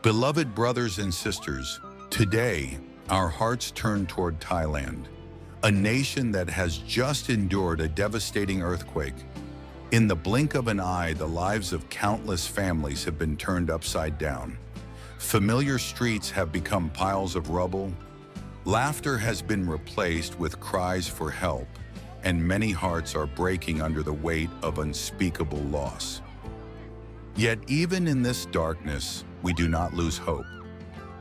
Beloved brothers and sisters, today our hearts turn toward Thailand, a nation that has just endured a devastating earthquake. In the blink of an eye, the lives of countless families have been turned upside down. Familiar streets have become piles of rubble. Laughter has been replaced with cries for help, and many hearts are breaking under the weight of unspeakable loss. Yet even in this darkness, we do not lose hope.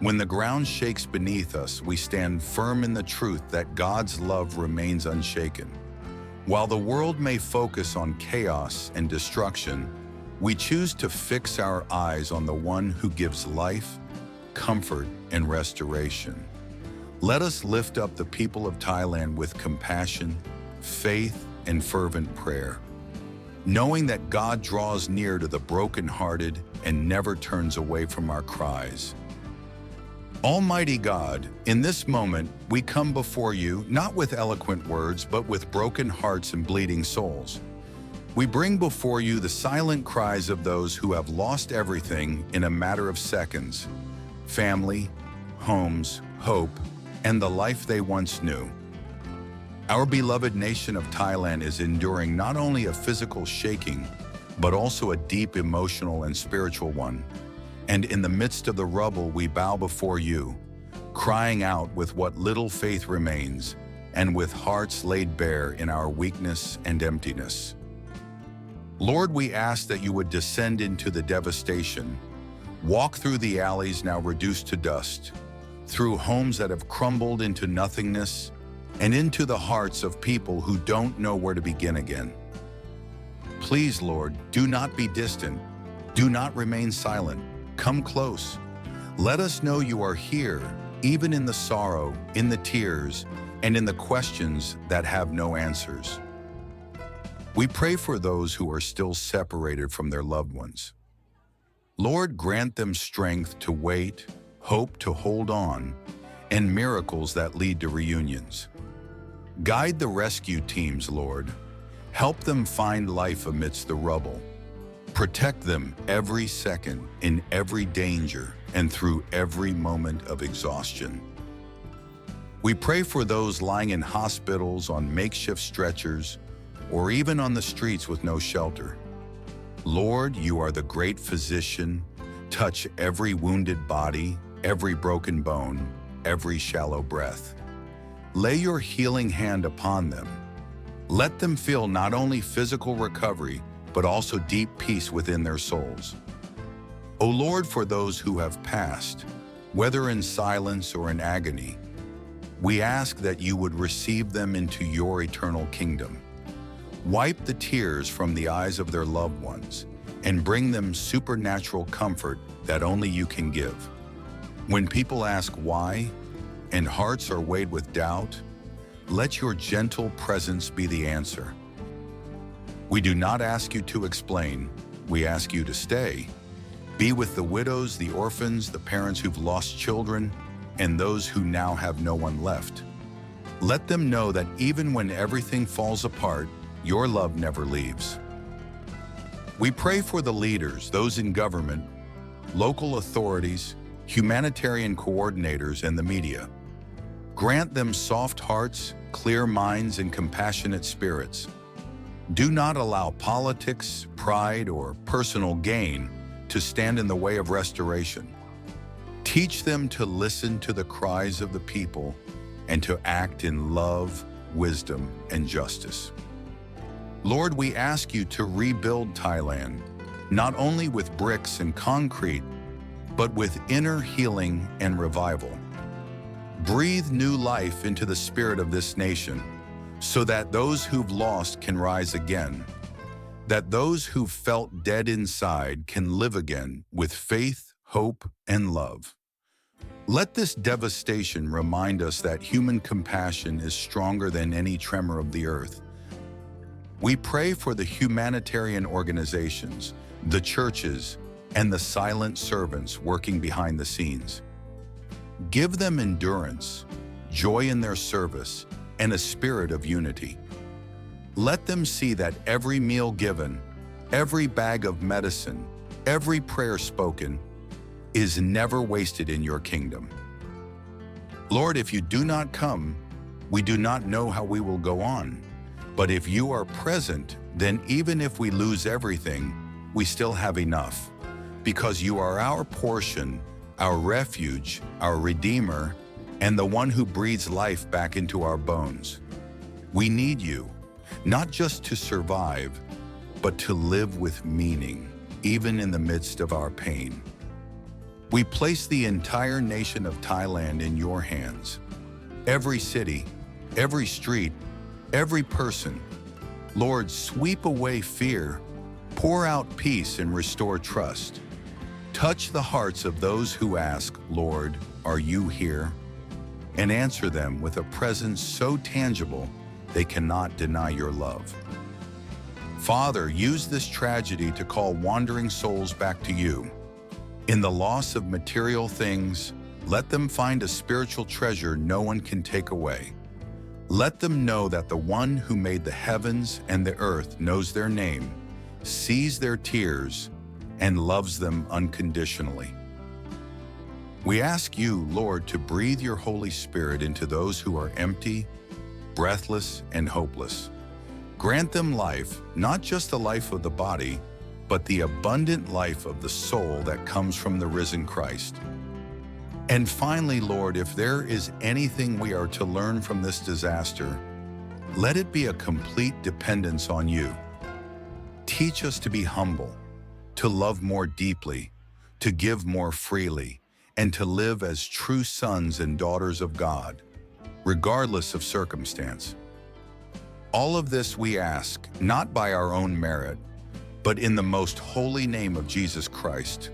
When the ground shakes beneath us, we stand firm in the truth that God's love remains unshaken. While the world may focus on chaos and destruction, we choose to fix our eyes on the one who gives life, comfort, and restoration. Let us lift up the people of Thailand with compassion, faith, and fervent prayer, knowing that God draws near to the brokenhearted and never turns away from our cries. Almighty God, in this moment, we come before you not with eloquent words, but with broken hearts and bleeding souls. We bring before you the silent cries of those who have lost everything in a matter of seconds: family, homes, hope, and the life they once knew. Our beloved nation of Thailand is enduring not only a physical shaking, but also a deep emotional and spiritual one. And in the midst of the rubble, we bow before you, crying out with what little faith remains, and with hearts laid bare in our weakness and emptiness. Lord, we ask that you would descend into the devastation, walk through the alleys now reduced to dust, through homes that have crumbled into nothingness, and into the hearts of people who don't know where to begin again. Please, Lord, do not be distant. Do not remain silent. Come close. Let us know you are here, even in the sorrow, in the tears, and in the questions that have no answers. We pray for those who are still separated from their loved ones. Lord, grant them strength to wait, hope to hold on, and miracles that lead to reunions. Guide the rescue teams, Lord. Help them find life amidst the rubble. Protect them every second, in every danger, and through every moment of exhaustion. We pray for those lying in hospitals, on makeshift stretchers, or even on the streets with no shelter. Lord, you are the great physician. Touch every wounded body, every broken bone, every shallow breath. Lay your healing hand upon them. Let them feel not only physical recovery, but also deep peace within their souls. O Lord, for those who have passed, whether in silence or in agony, we ask that you would receive them into your eternal kingdom. Wipe the tears from the eyes of their loved ones and bring them supernatural comfort that only you can give. When people ask why, and hearts are weighed with doubt, let your gentle presence be the answer. We do not ask you to explain, we ask you to stay. Be with the widows, the orphans, the parents who've lost children, and those who now have no one left. Let them know that even when everything falls apart, your love never leaves. We pray for the leaders, those in government, local authorities, humanitarian coordinators, and the media. Grant them soft hearts, clear minds, and compassionate spirits. Do not allow politics, pride, or personal gain to stand in the way of restoration. Teach them to listen to the cries of the people and to act in love, wisdom, and justice. Lord, we ask you to rebuild Thailand, not only with bricks and concrete, but with inner healing and revival. Breathe new life into the spirit of this nation, so that those who've lost can rise again, that those who've felt dead inside can live again with faith, hope, and love. Let this devastation remind us that human compassion is stronger than any tremor of the earth. We pray for the humanitarian organizations, the churches, and the silent servants working behind the scenes. Give them endurance, joy in their service, and a spirit of unity. Let them see that every meal given, every bag of medicine, every prayer spoken is never wasted in your kingdom. Lord, if you do not come, we do not know how we will go on. But if you are present, then even if we lose everything, we still have enough, because you are our portion, our refuge, our Redeemer, and the one who breathes life back into our bones. We need you, not just to survive, but to live with meaning, even in the midst of our pain. We place the entire nation of Thailand in your hands. Every city, every street, every person. Lord, sweep away fear, pour out peace, and restore trust. Touch the hearts of those who ask, Lord, are you here? And answer them with a presence so tangible they cannot deny your love. Father, use this tragedy to call wandering souls back to you. In the loss of material things, let them find a spiritual treasure no one can take away. Let them know that the one who made the heavens and the earth knows their name, sees their tears, and loves them unconditionally. We ask you, Lord, to breathe your Holy Spirit into those who are empty, breathless, and hopeless. Grant them life, not just the life of the body, but the abundant life of the soul that comes from the risen Christ. And finally, Lord, if there is anything we are to learn from this disaster, let it be a complete dependence on you. Teach us to be humble, to love more deeply, to give more freely, and to live as true sons and daughters of God, regardless of circumstance. All of this we ask, not by our own merit, but in the most holy name of Jesus Christ,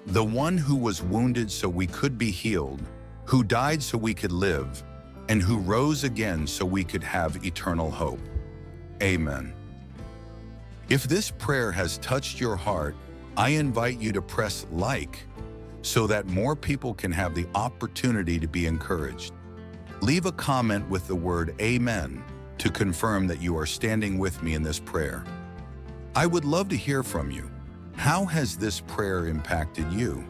the one who was wounded so we could be healed, who died so we could live, and who rose again so we could have eternal hope. Amen. If this prayer has touched your heart, I invite you to press like so that more people can have the opportunity to be encouraged. Leave a comment with the word Amen to confirm that you are standing with me in this prayer. I would love to hear from you. How has this prayer impacted you?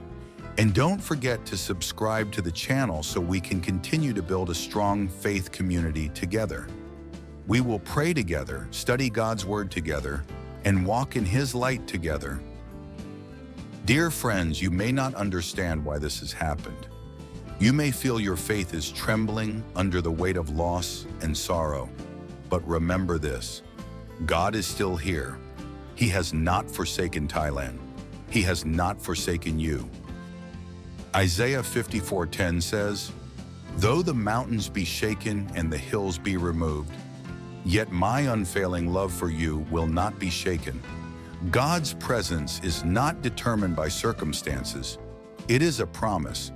And don't forget to subscribe to the channel so we can continue to build a strong faith community together. We will pray together, study God's Word together, and walk in His light together. Dear friends, you may not understand why this has happened. You may feel your faith is trembling under the weight of loss and sorrow. But remember this, God is still here. He has not forsaken Thailand. He has not forsaken you. Isaiah 54:10 says, "Though the mountains be shaken and the hills be removed, yet my unfailing love for you will not be shaken." God's presence is not determined by circumstances. It is a promise.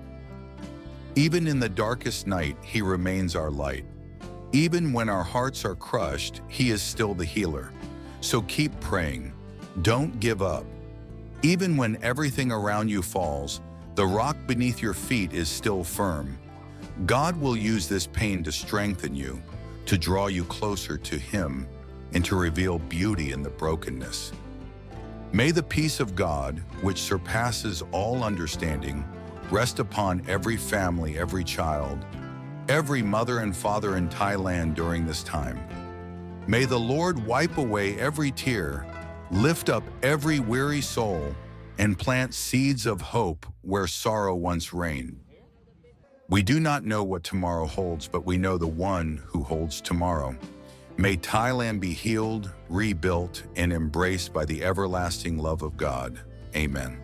Even in the darkest night, He remains our light. Even when our hearts are crushed, He is still the healer. So keep praying. Don't give up. Even when everything around you falls, the rock beneath your feet is still firm. God will use this pain to strengthen you, to draw you closer to Him, and to reveal beauty in the brokenness. May the peace of God, which surpasses all understanding, rest upon every family, every child, every mother and father in Thailand during this time. May the Lord wipe away every tear, lift up every weary soul, and plant seeds of hope where sorrow once reigned. We do not know what tomorrow holds, but we know the one who holds tomorrow. May Thailand be healed, rebuilt, and embraced by the everlasting love of God. Amen.